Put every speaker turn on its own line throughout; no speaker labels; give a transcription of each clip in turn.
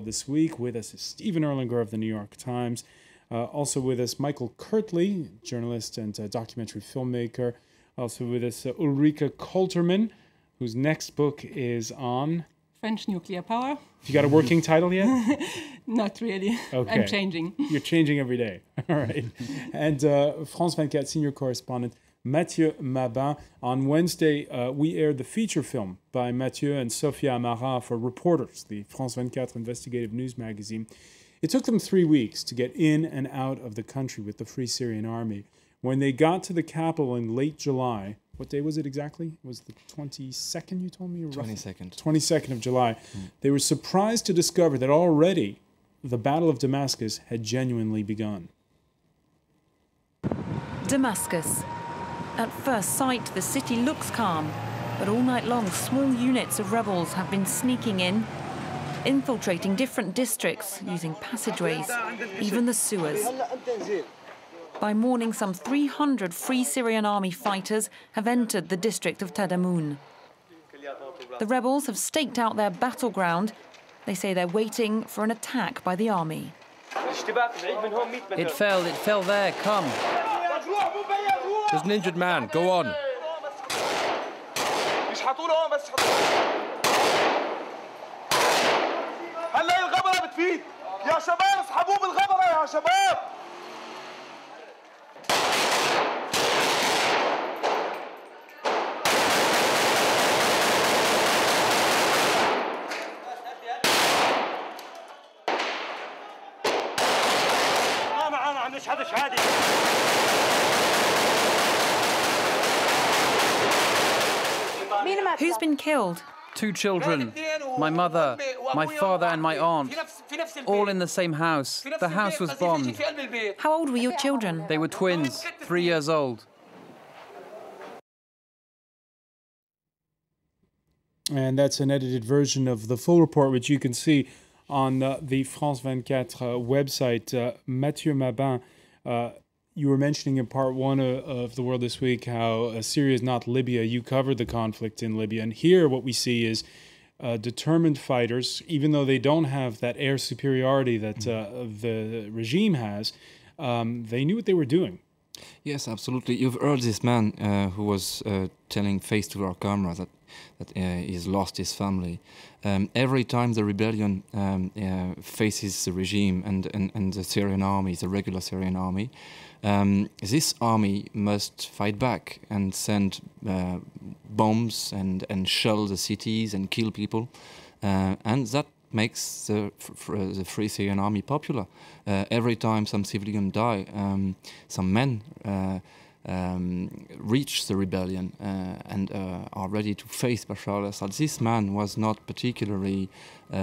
World This Week. With us is Stephen Erlanger of the New York Times. Also with us, Michael Kirtley, journalist and documentary filmmaker. Also with us, Ulrike Koltermann, whose next book is on...
French nuclear power.
Have you got a working title yet?
Not really.
Okay.
I'm changing.
You're changing every day. All right. And France 24 senior correspondent Mathieu Mabin. On Wednesday, we aired the feature film by Mathieu and Sophia Amara for Reporters, the France 24 investigative news magazine. It took them 3 weeks to get in and out of the country with the Free Syrian Army. When they got to the capital in late July, what day was it exactly? It was the 22nd, you told me?
22nd.
22nd of July. They were surprised to discover that already the Battle of Damascus had genuinely begun.
Damascus. At first sight, the city looks calm, but all night long, small units of rebels have been sneaking in, infiltrating different districts, using passageways, even the sewers. By morning, some 300 Free Syrian Army fighters have entered the district of Tadamoun. The rebels have staked out their battleground. They say they're waiting for an attack by the army.
It fell there, come. There's an injured man, go on.
Who's been killed?
2 children, my mother, my father and my aunt, all in the same house. The house was bombed.
How old were your children?
They were twins, 3 years old.
And that's an edited version of the full report, which you can see on the France 24 website. Mathieu Mabin, you were mentioning in part one of The World This Week how Syria is not Libya. You covered the conflict in Libya. And here what we see is determined fighters, even though they don't have that air superiority that the regime has, they knew what they were doing.
Yes, absolutely. You've heard this man who was telling face to our camera that he's lost his family. Every time the rebellion faces the regime and the Syrian army, the regular Syrian army, this army must fight back and send bombs and shell the cities and kill people. And that makes the Free Syrian Army popular. Every time some civilians die, some men reach the rebellion and are ready to face Bashar al-Assad. This man was not particularly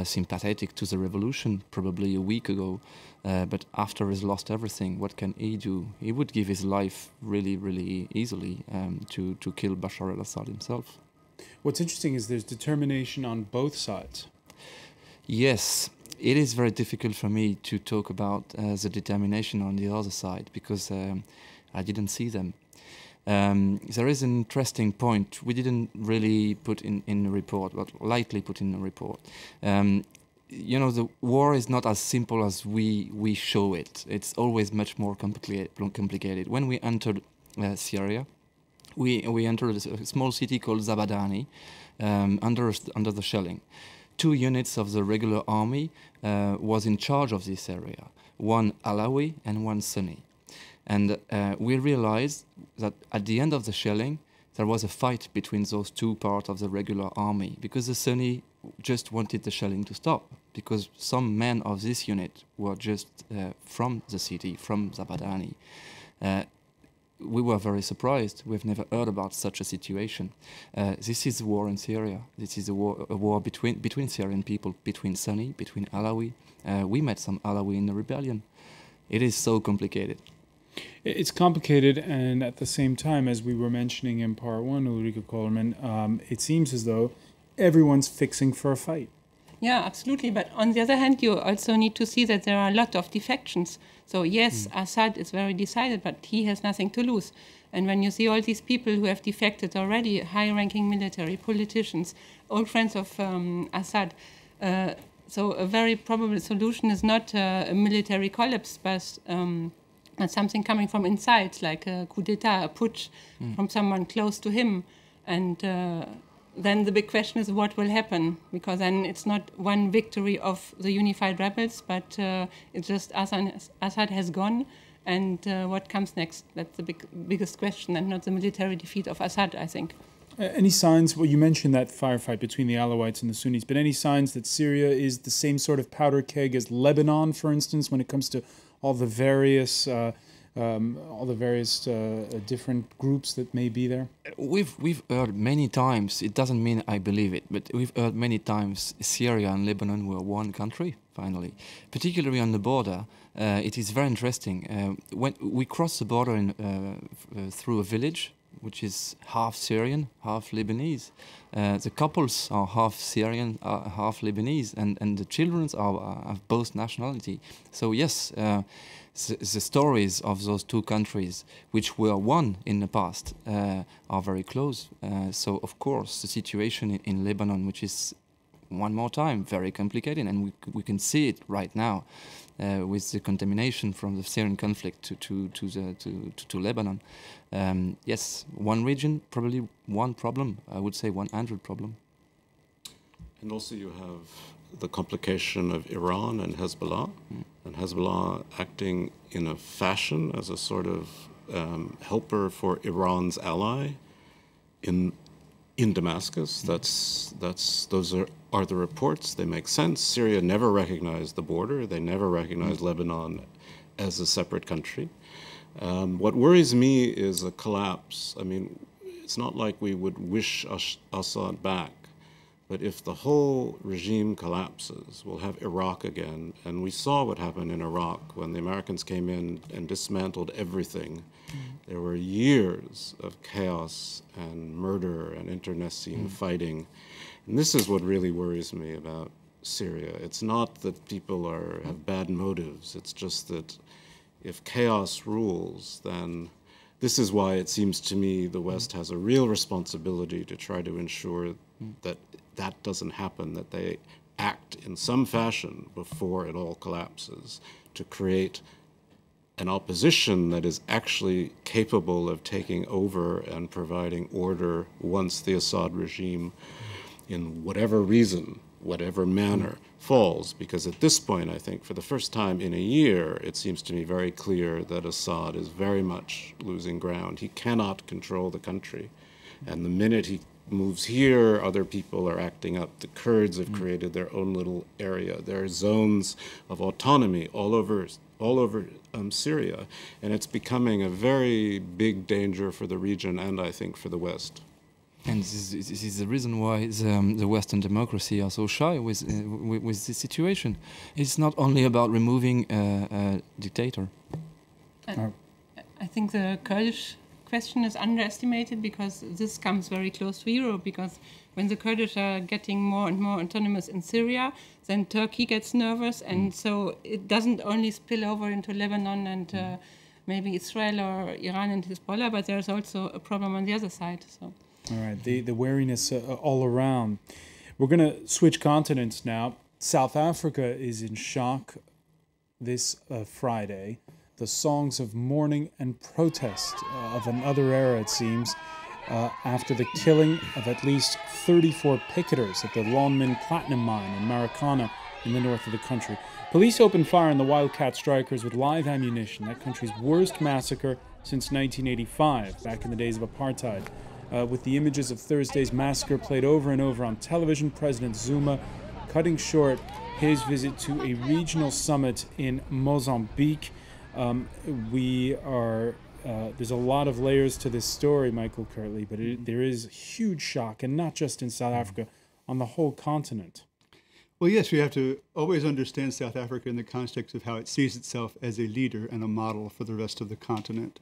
sympathetic to the revolution probably a week ago, but after he's lost everything, what can he do? He would give his life really, really easily to kill Bashar al-Assad himself.
What's interesting is there's determination on both sides.
Yes, it is very difficult for me to talk about the determination on the other side because I didn't see them. There is an interesting point we didn't really put in the report, but lightly put in the report. You know, the war is not as simple as we show it. It's always much more complicated. When we entered Syria, we entered a small city called Zabadani under the shelling. 2 units of the regular army was in charge of this area, one Alawi and one Sunni. And we realized that at the end of the shelling, there was a fight between those 2 parts of the regular army because the Sunni just wanted the shelling to stop because some men of this unit were just from the city, from Zabadani. We were very surprised. We've never heard about such a situation. This is a war in Syria. This is a war between Syrian people, between Sunni, between Alawi. We met some Alawi in the rebellion. It is so complicated.
It's complicated, and at the same time, as we were mentioning in part one, Ulrike Koltermann, it seems as though everyone's fixing for a fight.
Yeah, absolutely. But on the other hand, you also need to see that there are a lot of defections. So yes, Assad is very decided, but he has nothing to lose. And when you see all these people who have defected already, high-ranking military, politicians, old friends of Assad, So a very probable solution is not a military collapse, but something coming from inside, like a coup d'etat, a putsch from someone close to him. And then the big question is what will happen, because then it's not one victory of the unified rebels, but it's just Assad has gone, and what comes next? That's the biggest question, and not the military defeat of Assad, I think.
Any signs, well, you mentioned that firefight between the Alawites and the Sunnis, but any signs that Syria is the same sort of powder keg as Lebanon, for instance, when it comes to all the various different groups that may be there?
We've heard many times, it doesn't mean I believe it, but we've heard many times Syria and Lebanon were one country, finally. Particularly on the border, it is very interesting. When we cross the border through a village, which is half Syrian, half Lebanese. The couples are half Syrian, half Lebanese, and the children are of both nationality. So yes, the stories of those two countries, which were one in the past, are very close. So of course, the situation in Lebanon, which is one more time very complicated, and we can see it right now with the contamination from the Syrian conflict to Lebanon. Yes, one region, probably one problem. I would say 100 problem.
And also you have the complication of Iran and Hezbollah, and Hezbollah acting in a fashion as a sort of helper for Iran's ally in Damascus. Those are the reports. They make sense. Syria never recognized the border. They never recognized Lebanon as a separate country. What worries me is a collapse. I mean, it's not like we would wish Assad back, but if the whole regime collapses, we'll have Iraq again. And we saw what happened in Iraq when the Americans came in and dismantled everything. There were years of chaos and murder and internecine fighting. And this is what really worries me about Syria. It's not that people have bad motives. It's just that if chaos rules, then this is why it seems to me the West has a real responsibility to try to ensure that that doesn't happen, that they act in some fashion before it all collapses to create an opposition that is actually capable of taking over and providing order once the Assad regime, in whatever reason, whatever manner, falls. Because at this point, I think, for the first time in a year, it seems to me very clear that Assad is very much losing ground. He cannot control the country. And the minute he moves here, other people are acting up. The Kurds have created their own little area. There are zones of autonomy all over Syria, and it's becoming a very big danger for the region and I think for the West.
And this is the reason why the Western democracy are so shy with this situation. It's not only about removing a dictator.
I think the Kurdish question is underestimated because this comes very close to Europe, because when the Kurdish are getting more and more autonomous in Syria, then Turkey gets nervous, and so it doesn't only spill over into Lebanon and maybe Israel or Iran and Hezbollah, but there's also a problem on the other side. So.
All right, the wariness all around. We're going to switch continents now. South Africa is in shock this Friday. The songs of mourning and protest of another era, it seems, after the killing of at least 34 picketers at the Lonmin Platinum Mine in Marikana in the north of the country. Police opened fire on the Wildcat strikers with live ammunition, that country's worst massacre since 1985, back in the days of apartheid. With the images of Thursday's massacre played over and over on television, President Zuma cutting short his visit to a regional summit in Mozambique. There's a lot of layers to this story, Michael Kirtley, but there is huge shock, and not just in South Africa, on the whole continent.
Well, yes, we have to always understand South Africa in the context of how it sees itself as a leader and a model for the rest of the continent.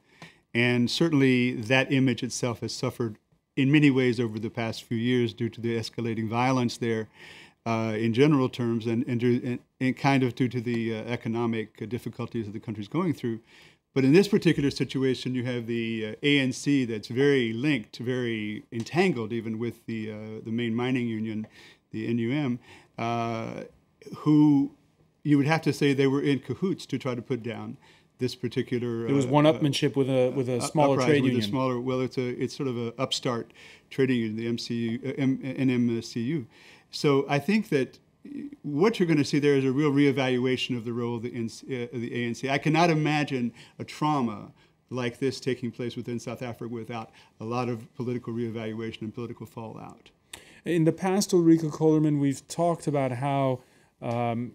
And certainly that image itself has suffered in many ways over the past few years due to the escalating violence there in general terms and kind of due to the economic difficulties that the country's going through. But in this particular situation, you have the ANC that's very linked, very entangled even with the main mining union, the NUM. who you would have to say they were in cahoots to try to put down this particular.
There was one-upmanship with a smaller trade union.
Well, it's sort of an upstart trading union, the NMCU. So I think that what you're going to see there is a real reevaluation of the role of the ANC. I cannot imagine a trauma like this taking place within South Africa without a lot of political reevaluation and political fallout.
In the past, Ulrika Kohlerman, we've talked about how the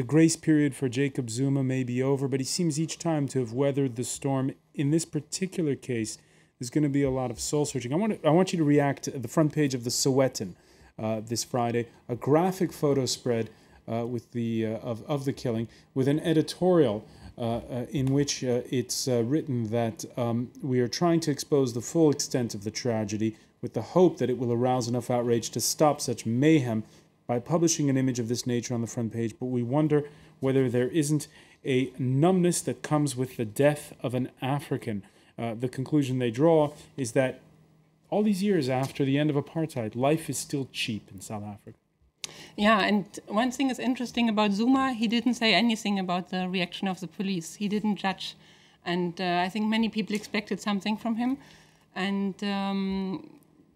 grace period for Jacob Zuma may be over, but he seems each time to have weathered the storm. In this particular case, there's going to be a lot of soul searching. I want you to react to the front page of the Sowetan this Friday, a graphic photo spread with of the killing, with an editorial in which it's written that we are trying to expose the full extent of the tragedy, with the hope that it will arouse enough outrage to stop such mayhem by publishing an image of this nature on the front page. But we wonder whether there isn't a numbness that comes with the death of an African. The conclusion they draw is that all these years after the end of apartheid, life is still cheap in South Africa.
Yeah, and one thing is interesting about Zuma, he didn't say anything about the reaction of the police. He didn't judge. And I think many people expected something from him. And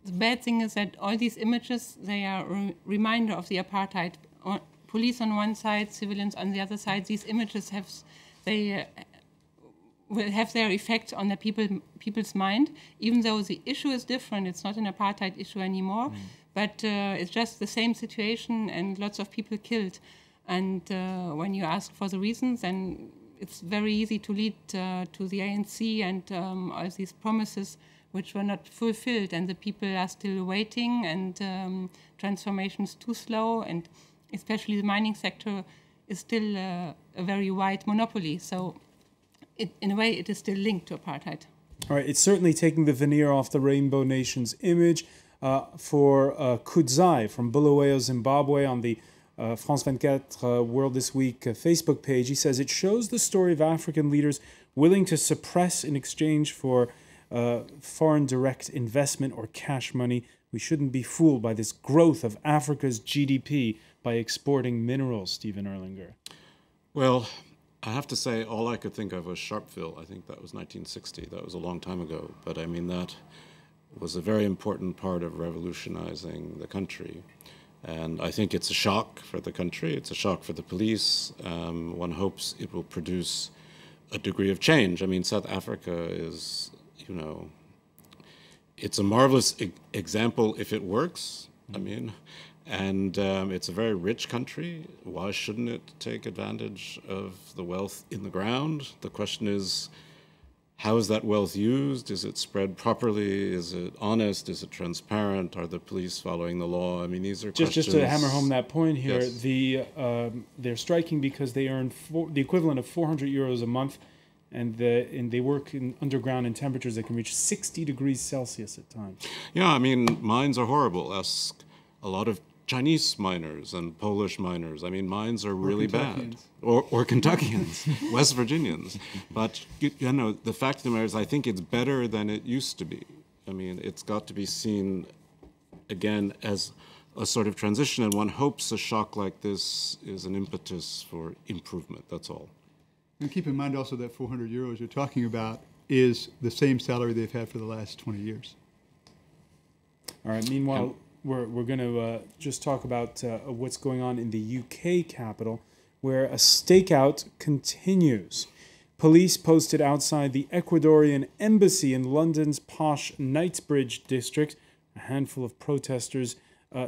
the bad thing is that all these images, they are a reminder of the apartheid. Police on one side, civilians on the other side. These images will have their effect on the people's mind, even though the issue is different. It's not an apartheid issue anymore, but it's just the same situation and lots of people killed. And when you ask for the reasons, then it's very easy to lead to the ANC and all these promises which were not fulfilled, and the people are still waiting, and transformation is too slow, and especially the mining sector is still a very wide monopoly. So in a way, it is still linked to apartheid.
All right, it's certainly taking the veneer off the Rainbow Nations image. For Kudzai from Bulawayo, Zimbabwe, on the France 24 World This Week Facebook page, he says, it shows the story of African leaders willing to suppress in exchange for foreign direct investment or cash money. We shouldn't be fooled by this growth of Africa's GDP by exporting minerals, Stephen Erlinger.
Well, I have to say, all I could think of was Sharpeville. I think that was 1960. That was a long time ago. But I mean, that was a very important part of revolutionizing the country. And I think it's a shock for the country. It's a shock for the police. One hopes it will produce a degree of change. I mean, South Africa is, it's a marvelous example if it works. I mean, and it's a very rich country. Why shouldn't it take advantage of the wealth in the ground? The question is, how is that wealth used? Is it spread properly? Is it honest? Is it transparent? Are the police following the law? I mean, these are questions.
Just to hammer home that point here,
yes.
They're striking because they earn the equivalent of 400 euros a month, and they work underground in temperatures that can reach 60 degrees Celsius at times.
Yeah, I mean, mines are horrible. Ask a lot of Chinese miners and Polish miners. I mean, mines are really bad. Or Kentuckians, West Virginians. But, the fact of the matter is, I think it's better than it used to be. I mean, it's got to be seen, again, as a sort of transition, and one hopes a shock like this is an impetus for improvement, that's all.
And keep in mind also that 400 euros you're talking about is the same salary they've had for the last 20 years.
All right, meanwhile, we're going to just talk about what's going on in the UK capital, where a stakeout continues. Police posted outside the Ecuadorian embassy in London's posh Knightsbridge district, a handful of protesters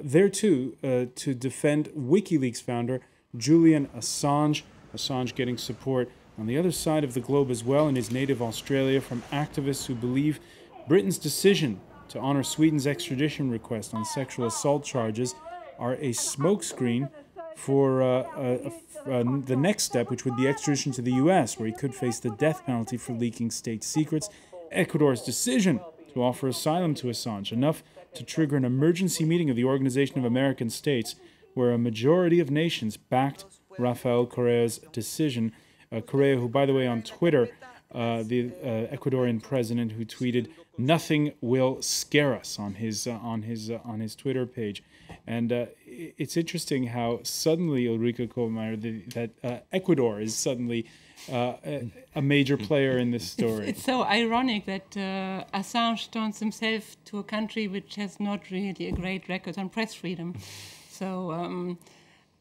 there too to defend WikiLeaks founder Julian Assange. Assange getting support on the other side of the globe as well, in his native Australia, from activists who believe Britain's decision to honor Sweden's extradition request on sexual assault charges are a smokescreen for the next step, which would be extradition to the U.S., where he could face the death penalty for leaking state secrets. Ecuador's decision to offer asylum to Assange, enough to trigger an emergency meeting of the Organization of American States, where a majority of nations backed Rafael Correa's decision. Correa, who, by the way, on Twitter, the Ecuadorian president, who tweeted, "Nothing will scare us," on his Twitter page, and it's interesting how suddenly Ulrike Kohlmeier, that Ecuador is suddenly a major player in this story.
It's so ironic that Assange turns himself to a country which has not really a great record on press freedom. So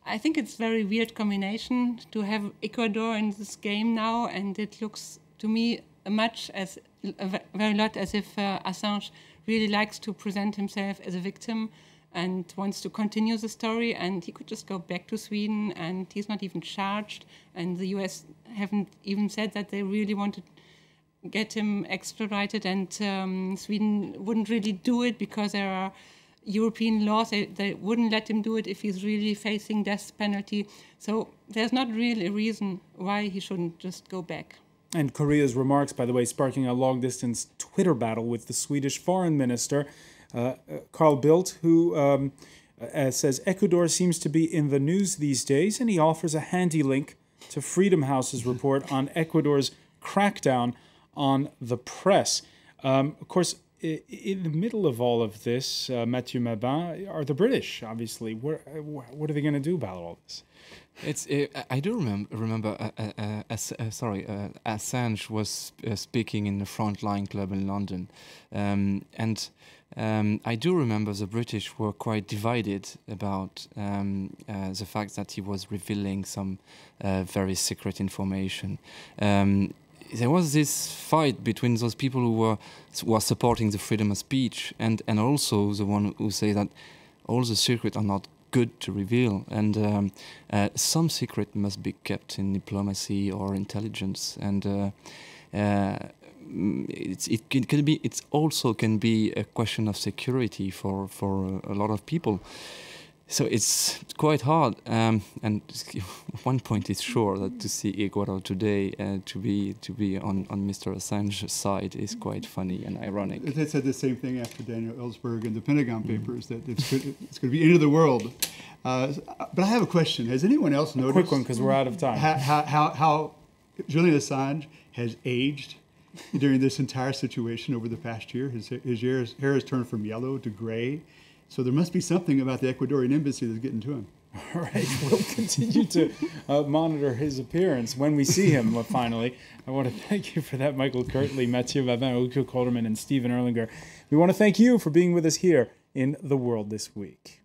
I think it's a very weird combination to have Ecuador in this game now, and it looks to me very lot as if Assange really likes to present himself as a victim and wants to continue the story, and he could just go back to Sweden, and he's not even charged, and the US haven't even said that they really want to get him extradited, and Sweden wouldn't really do it because there are European laws. They wouldn't let him do it if he's really facing death penalty. So there's not really a reason why he shouldn't just go back.
And Korea's remarks, by the way, sparking a long-distance Twitter battle with the Swedish foreign minister, Carl Bildt, who says Ecuador seems to be in the news these days, and he offers a handy link to Freedom House's report on Ecuador's crackdown on the press. Of course, in the middle of all of this, Mathieu Mabin, are the British, obviously. What are they going to do about all this?
I do remember. Assange was speaking in the Frontline Club in London, and I do remember the British were quite divided about the fact that he was revealing some very secret information. There was this fight between those people who were supporting the freedom of speech and also the one who say that all the secrets are not good to reveal, and some secret must be kept in diplomacy or intelligence, and it also can be a question of security for a lot of people. So it's quite hard, and one point is sure that to see Ecuador today to be on Mr. Assange's side is quite funny and ironic.
They said the same thing after Daniel Ellsberg and the Pentagon Papers, that it's going to be end of the world. But I have a question. Has anyone else noticed?
A quick one, because we're out of time.
How Julian Assange has aged during this entire situation over the past year? His hair has turned from yellow to gray. So there must be something about the Ecuadorian embassy that's getting to him.
All right, we'll continue to monitor his appearance when we see him finally. I want to thank you for that, Michael Kirtley, Mathieu Mabin, Ulrike Kolderman, and Stephen Erlinger. We want to thank you for being with us here in The World This Week.